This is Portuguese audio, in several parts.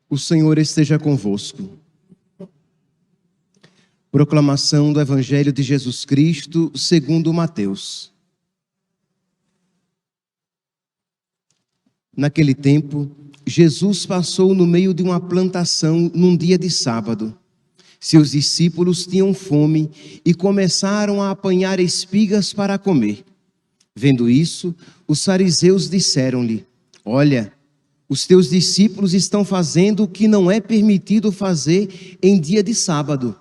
O Senhor esteja convosco. Proclamação do Evangelho de Jesus Cristo, segundo Mateus. Naquele tempo, Jesus passou no meio de uma plantação num dia de sábado. Seus discípulos tinham fome e começaram a apanhar espigas para comer. Vendo isso, os fariseus disseram-lhe: Olha, os teus discípulos estão fazendo o que não é permitido fazer em dia de sábado.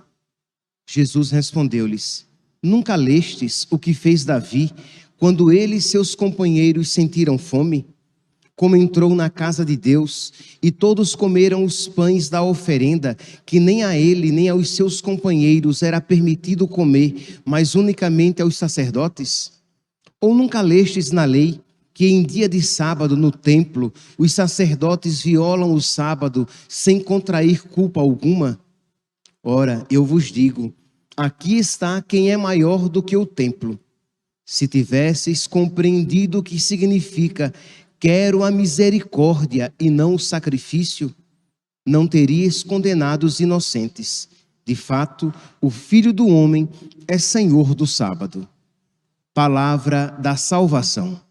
Jesus respondeu-lhes: Nunca lestes o que fez Davi, quando ele e seus companheiros sentiram fome? Como entrou na casa de Deus, e todos comeram os pães da oferenda, que nem a ele nem aos seus companheiros era permitido comer, mas unicamente aos sacerdotes? Ou nunca lestes na lei que em dia de sábado no templo os sacerdotes violam o sábado sem contrair culpa alguma? Ora, eu vos digo, aqui está quem é maior do que o templo. Se tivesseis compreendido o que significa quero a misericórdia e não o sacrifício, não teríeis condenado os inocentes. De fato, o Filho do Homem é Senhor do sábado. Palavra da salvação.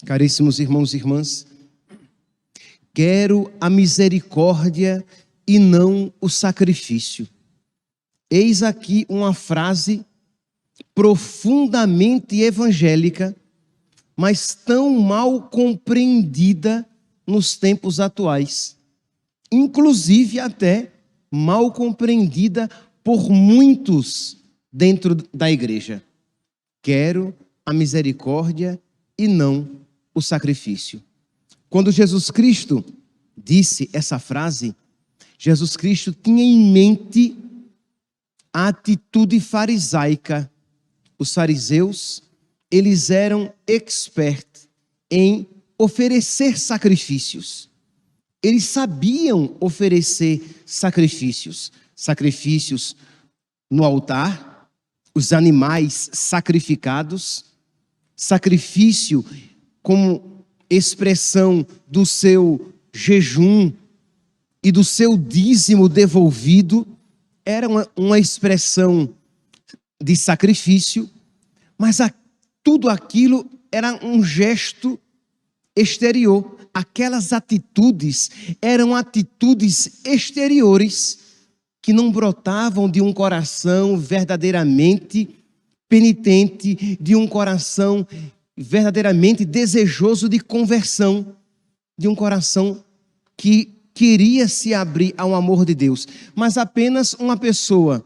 Caríssimos irmãos e irmãs, quero a misericórdia e não o sacrifício. Eis aqui uma frase profundamente evangélica, mas tão mal compreendida nos tempos atuais. Inclusive até mal compreendida por muitos dentro da igreja. Quero a misericórdia e não o sacrifício. Quando Jesus Cristo disse essa frase, Jesus Cristo tinha em mente a atitude farisaica. Os fariseus, eles eram expertos em oferecer sacrifícios. Eles sabiam oferecer sacrifícios. Sacrifícios no altar, os animais sacrificados, sacrifício como expressão do seu jejum e do seu dízimo devolvido, era uma expressão de sacrifício, mas tudo aquilo era um gesto exterior. Aquelas atitudes eram atitudes exteriores que não brotavam de um coração verdadeiramente penitente, de um coração verdadeiramente desejoso de conversão, de um coração que queria se abrir ao amor de Deus, mas apenas uma pessoa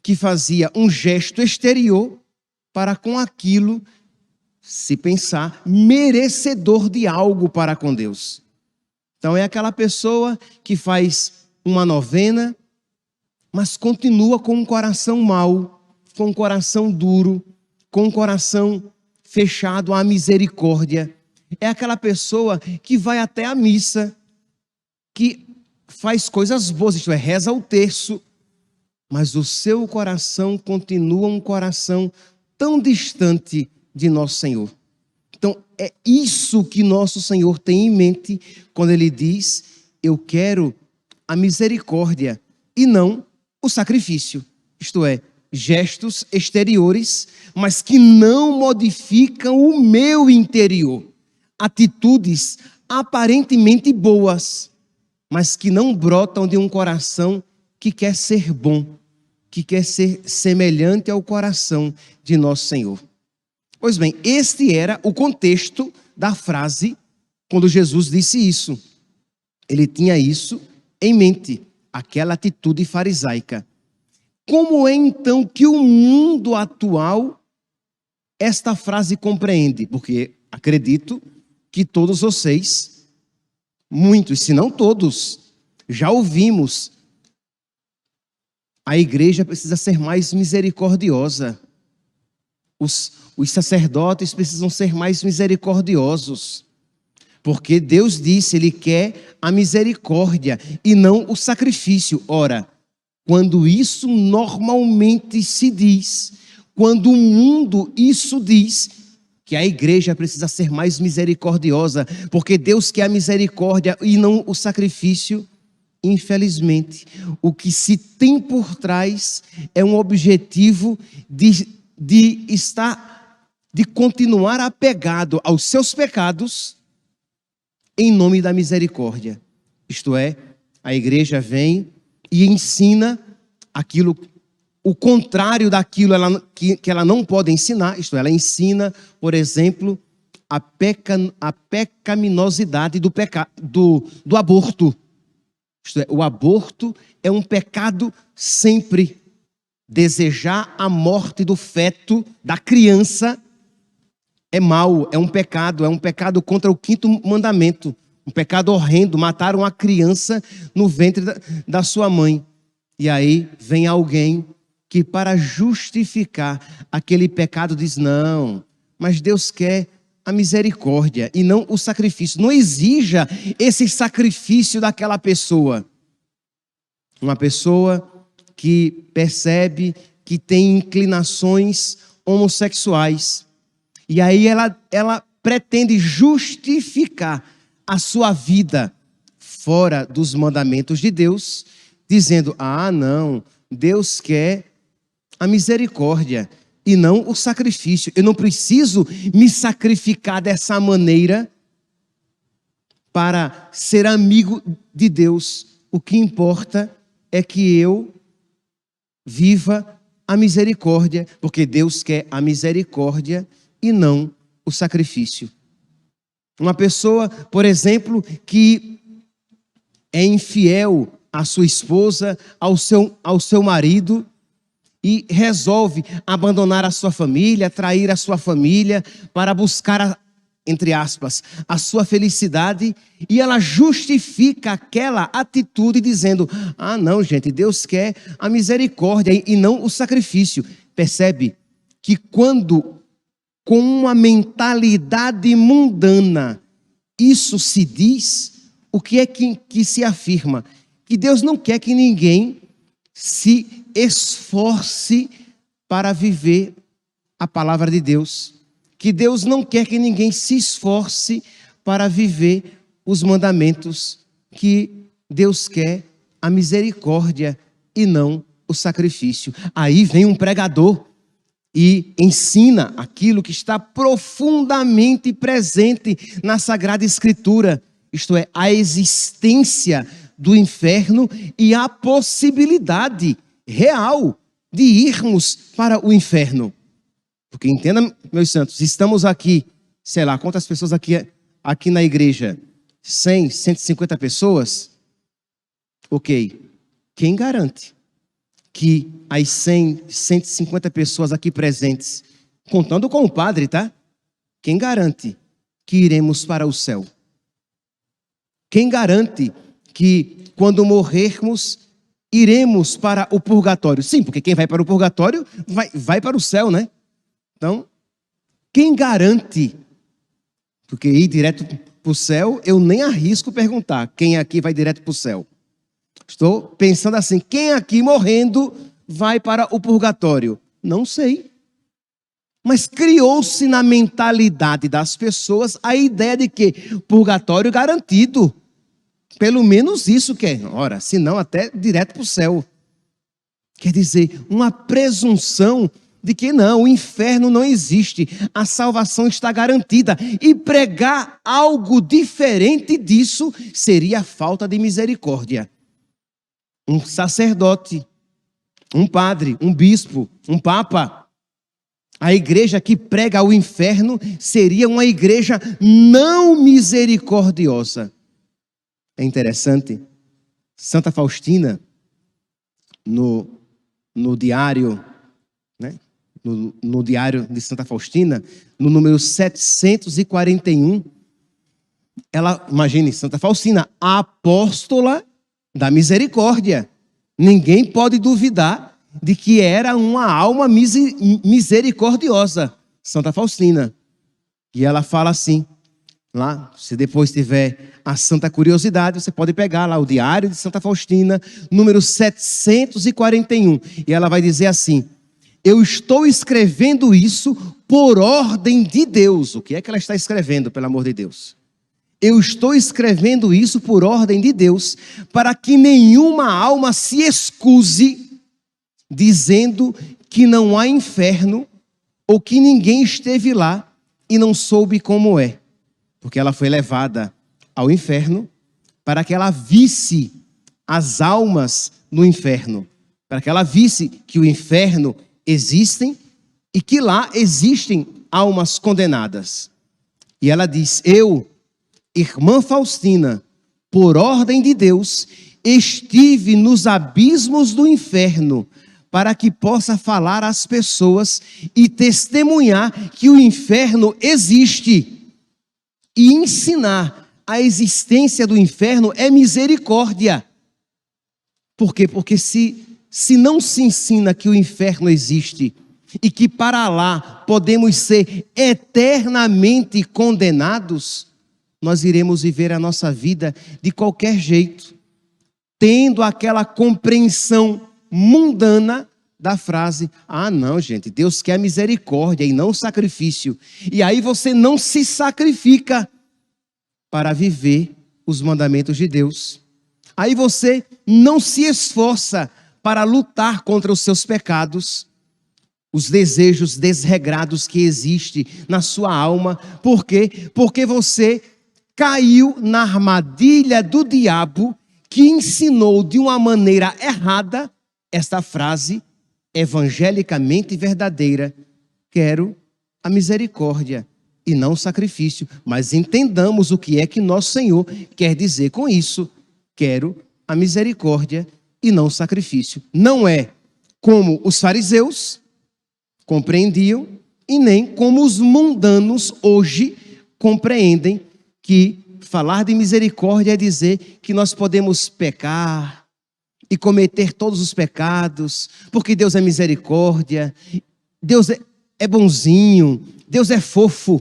que fazia um gesto exterior para com aquilo, se pensar, merecedor de algo para com Deus. Então é aquela pessoa que faz uma novena, mas continua com um coração mau, com um coração duro, com um coração fechado à misericórdia. É aquela pessoa que vai até a missa, que faz coisas boas, isto é, reza o terço, mas o seu coração continua um coração tão distante de nosso Senhor. Então, é isso que nosso Senhor tem em mente quando Ele diz: eu quero a misericórdia e não o sacrifício. Isto é, gestos exteriores, mas que não modificam o meu interior. Atitudes aparentemente boas, mas que não brotam de um coração que quer ser bom, que quer ser semelhante ao coração de nosso Senhor. Pois bem, este era o contexto da frase quando Jesus disse isso. Ele tinha isso em mente, aquela atitude farisaica. Como é então que o mundo atual esta frase compreende? Porque acredito que todos vocês, muitos, se não todos, já ouvimos: a igreja precisa ser mais misericordiosa. Os sacerdotes precisam ser mais misericordiosos. Porque Deus disse, Ele quer a misericórdia e não o sacrifício. Ora, quando isso normalmente se diz, quando o mundo isso diz, que a igreja precisa ser mais misericordiosa, porque Deus quer a misericórdia e não o sacrifício, infelizmente, o que se tem por trás é um objetivo de continuar apegado aos seus pecados em nome da misericórdia. Isto é, a igreja vem e ensina aquilo, o contrário daquilo que ela não pode ensinar. Isto é, ela ensina, por exemplo, a pecaminosidade do aborto. Isto é, o aborto é um pecado sempre. Desejar a morte do feto, da criança, é mau, é um pecado contra o 5º mandamento. Um pecado horrendo, mataram a criança no ventre da sua mãe. E aí vem alguém que, para justificar aquele pecado, diz: não, mas Deus quer a misericórdia e não o sacrifício. Não exija esse sacrifício daquela pessoa. Uma pessoa que percebe que tem inclinações homossexuais. E aí ela pretende justificar a sua vida fora dos mandamentos de Deus, dizendo: ah, não, Deus quer a misericórdia e não o sacrifício. Eu não preciso me sacrificar dessa maneira para ser amigo de Deus. O que importa é que eu viva a misericórdia, porque Deus quer a misericórdia e não o sacrifício. Uma pessoa, por exemplo, que é infiel à sua esposa, ao seu marido, e resolve abandonar a sua família, trair a sua família para buscar, entre aspas, a sua felicidade, e ela justifica aquela atitude dizendo: ah, não, gente, Deus quer a misericórdia e não o sacrifício. Percebe que quando, com uma mentalidade mundana, isso se diz, o que é que se afirma? Que Deus não quer que ninguém se esforce para viver a palavra de Deus. Que Deus não quer que ninguém se esforce para viver os mandamentos. Que Deus quer a misericórdia e não o sacrifício. Aí vem um pregador e ensina aquilo que está profundamente presente na Sagrada Escritura. Isto é, a existência do inferno e a possibilidade real de irmos para o inferno. Porque entenda, meus santos, estamos aqui, sei lá, quantas pessoas aqui na igreja? 100, 150 pessoas? Ok. Quem garante que as 100, 150 pessoas aqui presentes, contando com o padre, tá? Quem garante que iremos para o céu? Quem garante que quando morrermos, iremos para o purgatório? Sim, porque quem vai para o purgatório vai para o céu, né? Então, quem garante? Porque ir direto para o céu, eu nem arrisco perguntar quem aqui vai direto para o céu. Estou pensando assim: quem aqui morrendo vai para o purgatório? Não sei. Mas criou-se na mentalidade das pessoas a ideia de que purgatório garantido. Pelo menos isso quer. Ora, se não, até direto para o céu. Quer dizer, uma presunção de que não, o inferno não existe, a salvação está garantida. E pregar algo diferente disso seria falta de misericórdia. Um sacerdote, um padre, um bispo, um papa, a igreja que prega o inferno seria uma igreja não misericordiosa. É interessante, Santa Faustina, no diário, né? No diário de Santa Faustina, no número 741, ela, imagine, Santa Faustina, a apóstola da misericórdia. Ninguém pode duvidar de que era uma alma misericordiosa, Santa Faustina. E ela fala assim, Lá, se depois tiver a santa curiosidade, você pode pegar lá o Diário de Santa Faustina, número 741. E ela vai dizer assim: eu estou escrevendo isso por ordem de Deus. O que é que ela está escrevendo, pelo amor de Deus? Eu estou escrevendo isso por ordem de Deus, para que nenhuma alma se excuse, dizendo que não há inferno, ou que ninguém esteve lá e não soube como é. Porque ela foi levada ao inferno para que ela visse as almas no inferno, para que ela visse que o inferno existe e que lá existem almas condenadas. E ela diz: eu, irmã Faustina, por ordem de Deus, estive nos abismos do inferno, para que possa falar às pessoas e testemunhar que o inferno existe. E ensinar a existência do inferno é misericórdia. Por quê? Porque se não se ensina que o inferno existe e que para lá podemos ser eternamente condenados, nós iremos viver a nossa vida de qualquer jeito, tendo aquela compreensão mundana da frase: ah, não, gente, Deus quer misericórdia e não sacrifício. E aí você não se sacrifica para viver os mandamentos de Deus. Aí você não se esforça para lutar contra os seus pecados, os desejos desregrados que existem na sua alma. Por quê? Porque você caiu na armadilha do diabo, que ensinou de uma maneira errada esta frase evangelicamente verdadeira: quero a misericórdia e não o sacrifício. Mas entendamos o que é que nosso Senhor quer dizer com isso: quero a misericórdia e não o sacrifício. Não é como os fariseus compreendiam e nem como os mundanos hoje compreendem, que falar de misericórdia é dizer que nós podemos pecar e cometer todos os pecados, porque Deus é misericórdia, Deus é bonzinho, Deus é fofo,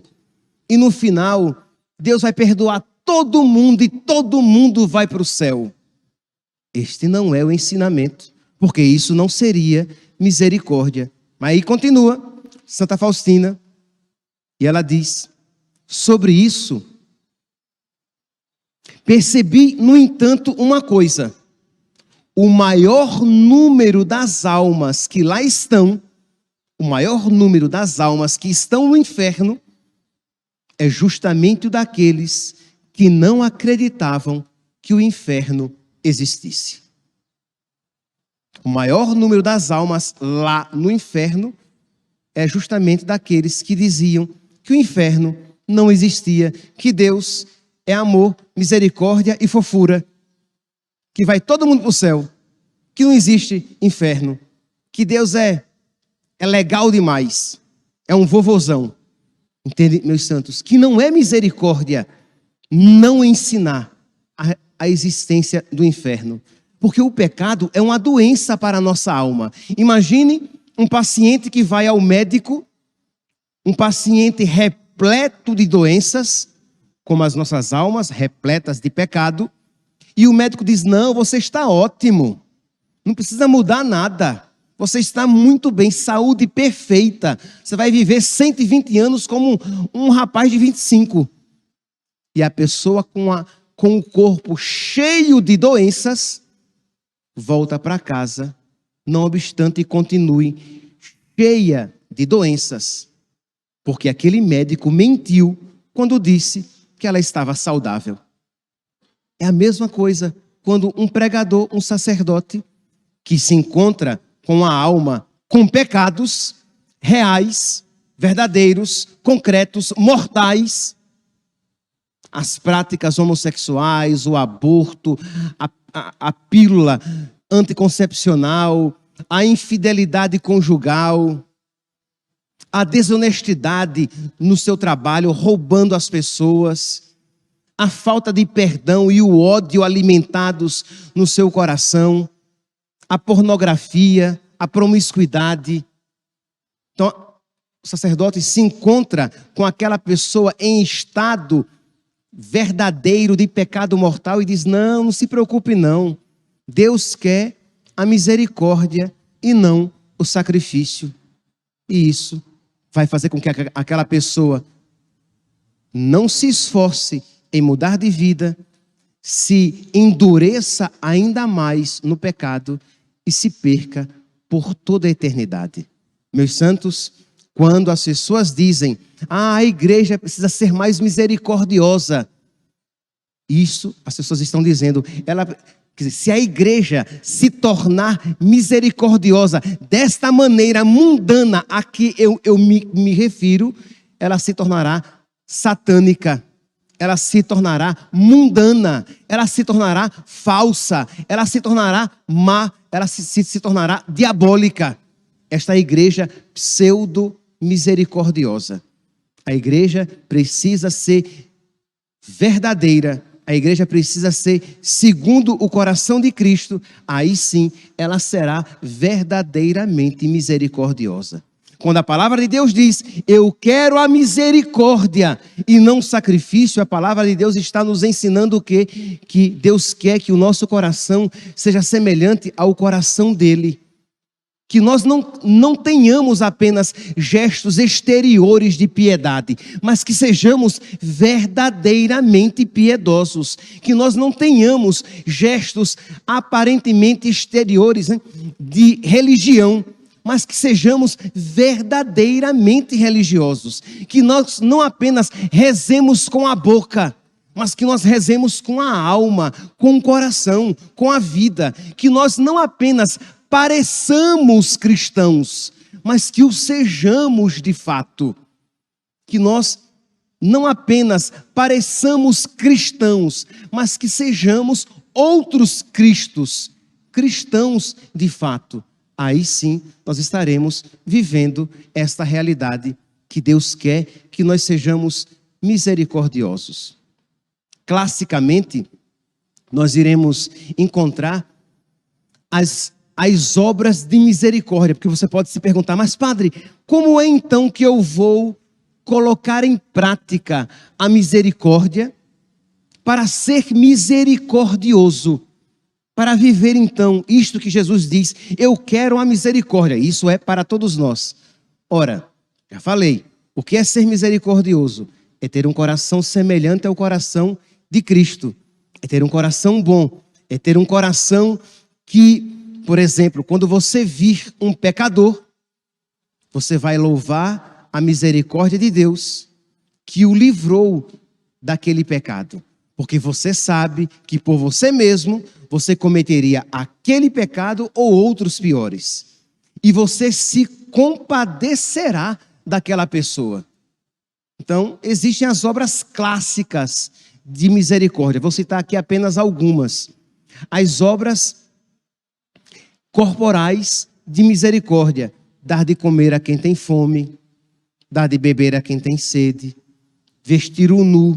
e no final Deus vai perdoar todo mundo e todo mundo vai para o céu. Este não é o ensinamento, porque isso não seria misericórdia. Mas aí continua Santa Faustina, e ela diz: sobre isso, percebi, no entanto, uma coisa: o maior número das almas que lá estão, o maior número das almas que estão no inferno, é justamente o daqueles que não acreditavam que o inferno existisse. O maior número das almas lá no inferno é justamente daqueles que diziam que o inferno não existia, que Deus é amor, misericórdia e fofura, que vai todo mundo para o céu, que não existe inferno, que Deus é legal demais, é um vovozão. Entende, meus santos? Que não é misericórdia não ensinar a existência do inferno, porque o pecado é uma doença para a nossa alma. Imagine um paciente que vai ao médico, um paciente repleto de doenças, como as nossas almas, repletas de pecado, e o médico diz: não, você está ótimo, não precisa mudar nada, você está muito bem, saúde perfeita, você vai viver 120 anos como um rapaz de 25. E a pessoa com o corpo cheio de doenças volta para casa, não obstante continue cheia de doenças, porque aquele médico mentiu quando disse que ela estava saudável. É a mesma coisa quando um pregador, um sacerdote, que se encontra com a alma com pecados reais, verdadeiros, concretos, mortais, as práticas homossexuais, o aborto, a pílula anticoncepcional, a infidelidade conjugal, a desonestidade no seu trabalho, roubando as pessoas, a falta de perdão e o ódio alimentados no seu coração, a pornografia, a promiscuidade. Então, o sacerdote se encontra com aquela pessoa em estado verdadeiro de pecado mortal e diz: não se preocupe não. Deus quer a misericórdia e não o sacrifício. E isso vai fazer com que aquela pessoa não se esforce em mudar de vida, se endureça ainda mais no pecado e se perca por toda a eternidade. Meus santos, quando as pessoas dizem: a igreja precisa ser mais misericordiosa, isso as pessoas estão dizendo, quer dizer, se a igreja se tornar misericordiosa desta maneira mundana a que eu me refiro, ela se tornará satânica, ela se tornará mundana, ela se tornará falsa, ela se tornará má, ela se tornará diabólica. Esta igreja pseudo-misericordiosa. A igreja precisa ser verdadeira, a igreja precisa ser segundo o coração de Cristo, aí sim ela será verdadeiramente misericordiosa. Quando a palavra de Deus diz: eu quero a misericórdia e não sacrifício, a palavra de Deus está nos ensinando o quê? Que Deus quer que o nosso coração seja semelhante ao coração dele. Que nós não tenhamos apenas gestos exteriores de piedade, mas que sejamos verdadeiramente piedosos. Que nós não tenhamos gestos aparentemente exteriores, né, de religião, mas que sejamos verdadeiramente religiosos. Que nós não apenas rezemos com a boca, mas que nós rezemos com a alma, com o coração, com a vida. Que nós não apenas pareçamos cristãos, mas que o sejamos de fato. Que nós não apenas pareçamos cristãos, mas que sejamos outros cristos, cristãos de fato. Aí sim nós estaremos vivendo esta realidade que Deus quer que nós sejamos misericordiosos. Classicamente, nós iremos encontrar as obras de misericórdia, porque você pode se perguntar: mas padre, como é então que eu vou colocar em prática a misericórdia para ser misericordioso? Para viver então isto que Jesus diz: eu quero a misericórdia. Isso é para todos nós. Ora, já falei, o que é ser misericordioso? É ter um coração semelhante ao coração de Cristo. É ter um coração bom. É ter um coração que, por exemplo, quando você vir um pecador, você vai louvar a misericórdia de Deus que o livrou daquele pecado. Porque você sabe que por você mesmo, você cometeria aquele pecado ou outros piores. E você se compadecerá daquela pessoa. Então, existem as obras clássicas de misericórdia. Vou citar aqui apenas algumas. As obras corporais de misericórdia: dar de comer a quem tem fome, dar de beber a quem tem sede, vestir o nu,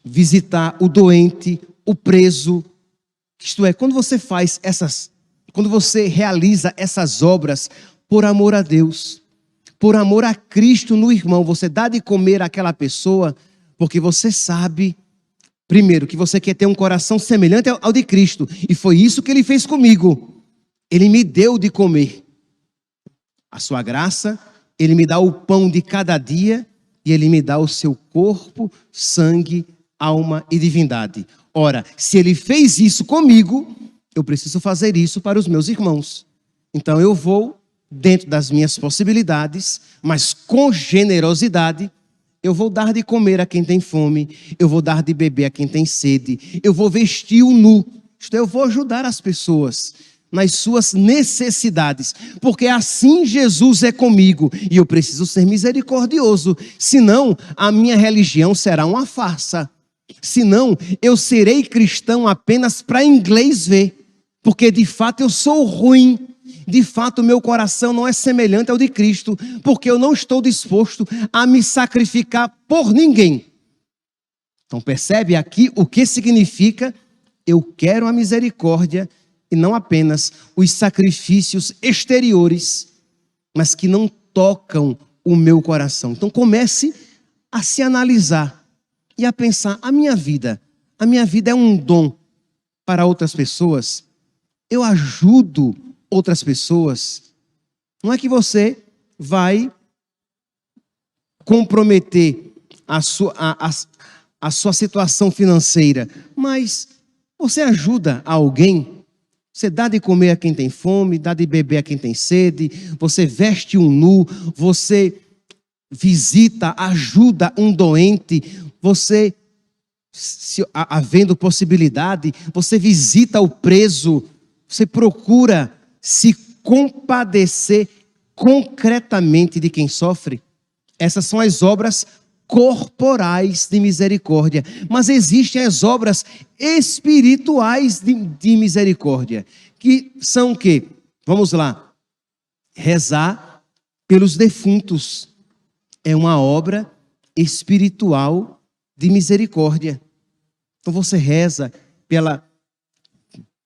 visitar o doente, o preso. Isto é, quando você realiza essas obras por amor a Deus, por amor a Cristo no irmão, você dá de comer àquela pessoa, porque você sabe, primeiro, que você quer ter um coração semelhante ao de Cristo, e foi isso que Ele fez comigo. Ele me deu de comer a sua graça, Ele me dá o pão de cada dia, e Ele me dá o seu corpo, sangue, alma e divindade. Ora, se Ele fez isso comigo, eu preciso fazer isso para os meus irmãos. Então eu vou, dentro das minhas possibilidades, mas com generosidade, eu vou dar de comer a quem tem fome, eu vou dar de beber a quem tem sede, eu vou vestir o nu. Isto é, eu vou ajudar as pessoas nas suas necessidades, porque assim Jesus é comigo, e eu preciso ser misericordioso, senão a minha religião será uma farsa. Senão eu serei cristão apenas para inglês ver, porque de fato eu sou ruim, de fato o meu coração não é semelhante ao de Cristo, porque eu não estou disposto a me sacrificar por ninguém. Então percebe aqui o que significa: eu quero a misericórdia e não apenas os sacrifícios exteriores, mas que não tocam o meu coração. Então comece a se analisar. e a pensar, a minha vida é um dom para outras pessoas, eu ajudo outras pessoas. Não é que você vai comprometer a sua situação financeira, mas você ajuda alguém, você dá de comer a quem tem fome, dá de beber a quem tem sede, você veste um nu, você visita, ajuda um doente, você, havendo possibilidade, você visita o preso, você procura se compadecer concretamente de quem sofre. Essas são as obras corporais de misericórdia. Mas existem as obras espirituais de misericórdia, que são o quê? Vamos lá. Rezar pelos defuntos é uma obra espiritual de misericórdia. Então você reza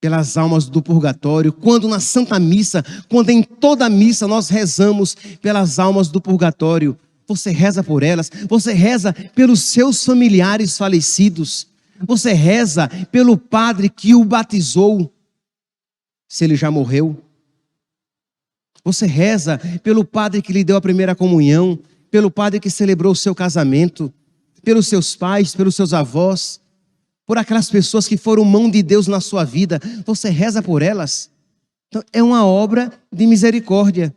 pelas almas do purgatório, quando na Santa Missa, quando em toda a missa nós rezamos pelas almas do purgatório, você reza por elas, você reza pelos seus familiares falecidos, você reza pelo padre que o batizou, se ele já morreu, você reza pelo padre que lhe deu a primeira comunhão, pelo padre que celebrou o seu casamento, pelos seus pais, pelos seus avós, por aquelas pessoas que foram mão de Deus na sua vida, você reza por elas. Então, é uma obra de misericórdia.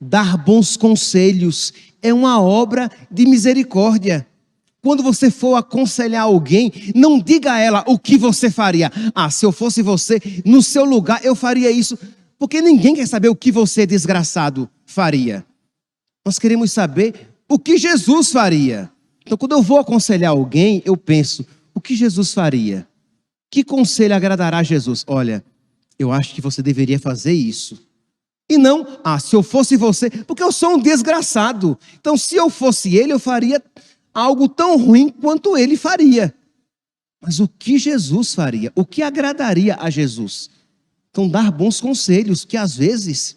Dar bons conselhos é uma obra de misericórdia. Quando você for aconselhar alguém, não diga a ela o que você faria. Se eu fosse você, no seu lugar eu faria isso. Porque ninguém quer saber o que você, desgraçado, faria. Nós queremos saber o que Jesus faria. Então, quando eu vou aconselhar alguém, eu penso, o que Jesus faria? Que conselho agradará a Jesus? Olha, eu acho que você deveria fazer isso. E não, se eu fosse você, porque eu sou um desgraçado. Então, se eu fosse ele, eu faria algo tão ruim quanto ele faria. Mas o que Jesus faria? O que agradaria a Jesus? Então, dar bons conselhos, que às vezes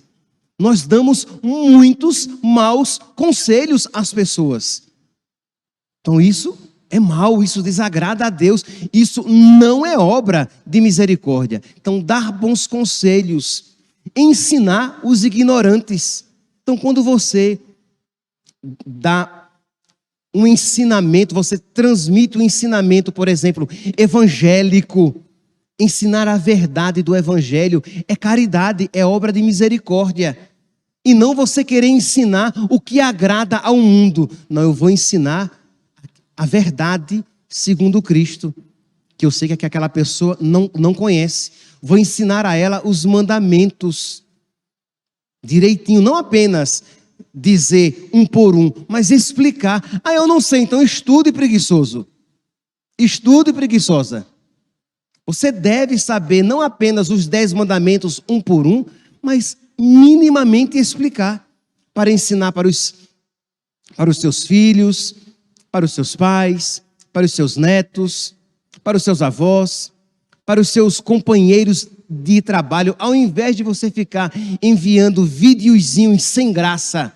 nós damos muitos maus conselhos às pessoas. Então, isso é mal, isso desagrada a Deus, isso não é obra de misericórdia. Então, dar bons conselhos, ensinar os ignorantes. Então, quando você dá um ensinamento, você transmite um ensinamento, por exemplo, evangélico, ensinar a verdade do evangelho é caridade, é obra de misericórdia. E não você querer ensinar o que agrada ao mundo. Não, eu vou ensinar a verdade segundo Cristo, que eu sei que aquela pessoa não conhece. Vou ensinar a ela os mandamentos direitinho, não apenas dizer um por um, mas explicar. Eu não sei, então estude, preguiçoso. Estude, preguiçosa. Você deve saber não apenas os 10 mandamentos um por um, mas minimamente explicar, para ensinar para os seus filhos, para os seus pais, para os seus netos, para os seus avós, para os seus companheiros de trabalho, ao invés de você ficar enviando videozinhos sem graça,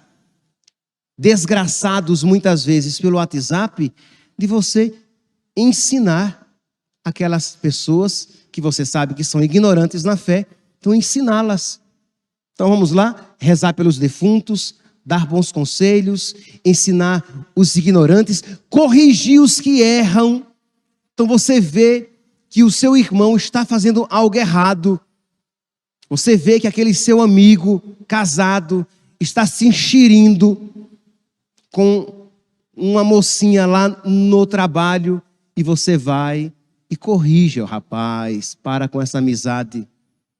desgraçados muitas vezes pelo WhatsApp, de você ensinar aquelas pessoas que você sabe que são ignorantes na fé, então ensiná-las. Então vamos lá, rezar pelos defuntos, dar bons conselhos, ensinar os ignorantes, corrigir os que erram. Então você vê que o seu irmão está fazendo algo errado. Você vê que aquele seu amigo casado está se enxerindo com uma mocinha lá no trabalho e você vai e corrige o rapaz, para com essa amizade.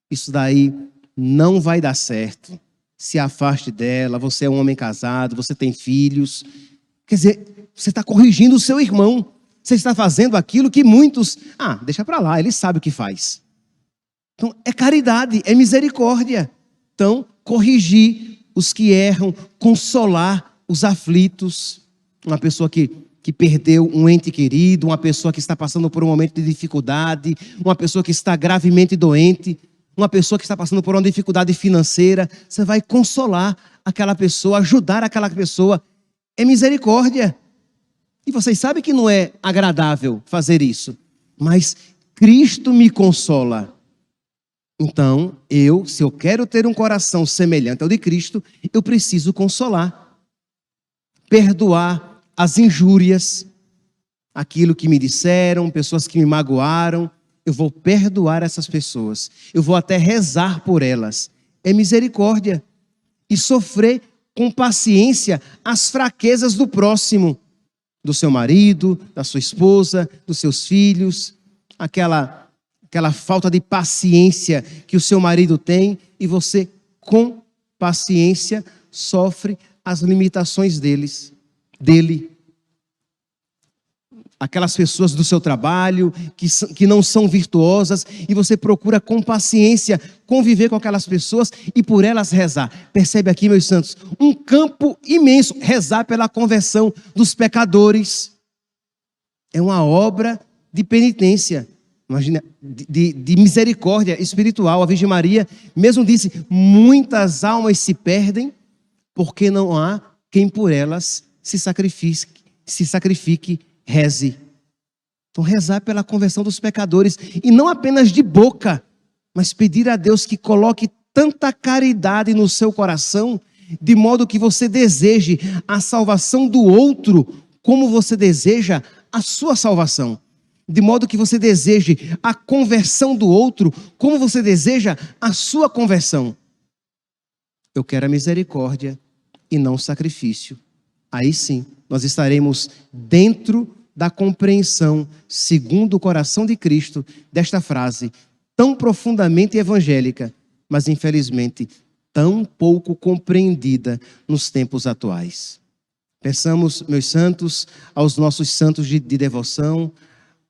Isso daí não vai dar certo. Se afaste dela, você é um homem casado, você tem filhos. Quer dizer, você está corrigindo o seu irmão. Você está fazendo aquilo que muitos... deixa para lá, ele sabe o que faz. Então, é caridade, é misericórdia. Então, corrigir os que erram, consolar os aflitos. Uma pessoa que perdeu um ente querido, uma pessoa que está passando por um momento de dificuldade, uma pessoa que está gravemente doente, uma pessoa que está passando por uma dificuldade financeira. Você vai consolar aquela pessoa, ajudar aquela pessoa. É misericórdia. E vocês sabem que não é agradável fazer isso, mas Cristo me consola. Então, se eu quero ter um coração semelhante ao de Cristo, eu preciso consolar, perdoar as injúrias, aquilo que me disseram, pessoas que me magoaram. Eu vou perdoar essas pessoas, eu vou até rezar por elas. É misericórdia. E sofrer com paciência as fraquezas do próximo, do seu marido, da sua esposa, dos seus filhos, aquela falta de paciência que o seu marido tem, e você, com paciência, sofre as limitações dele. Aquelas pessoas do seu trabalho que não são virtuosas, e você procura com paciência conviver com aquelas pessoas e por elas rezar. Percebe aqui, meus santos, um campo imenso. Rezar pela conversão dos pecadores é uma obra de penitência. Imagina, de misericórdia espiritual. A Virgem Maria mesmo disse: muitas almas se perdem porque não há quem por elas se sacrifique, reze. Então, rezar pela conversão dos pecadores, e não apenas de boca, mas pedir a Deus que coloque tanta caridade no seu coração, de modo que você deseje a salvação do outro como você deseja a sua salvação. De modo que você deseje a conversão do outro como você deseja a sua conversão. Eu quero a misericórdia e não o sacrifício. Aí sim, nós estaremos dentro da compreensão, segundo o coração de Cristo, desta frase tão profundamente evangélica, mas infelizmente tão pouco compreendida nos tempos atuais. Peçamos, meus santos, aos nossos santos de devoção,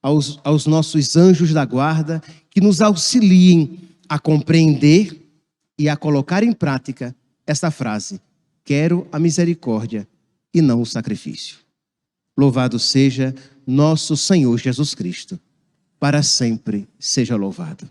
aos nossos anjos da guarda, que nos auxiliem a compreender e a colocar em prática esta frase: quero a misericórdia e não o sacrifício. Louvado seja nosso Senhor Jesus Cristo. Para sempre seja louvado.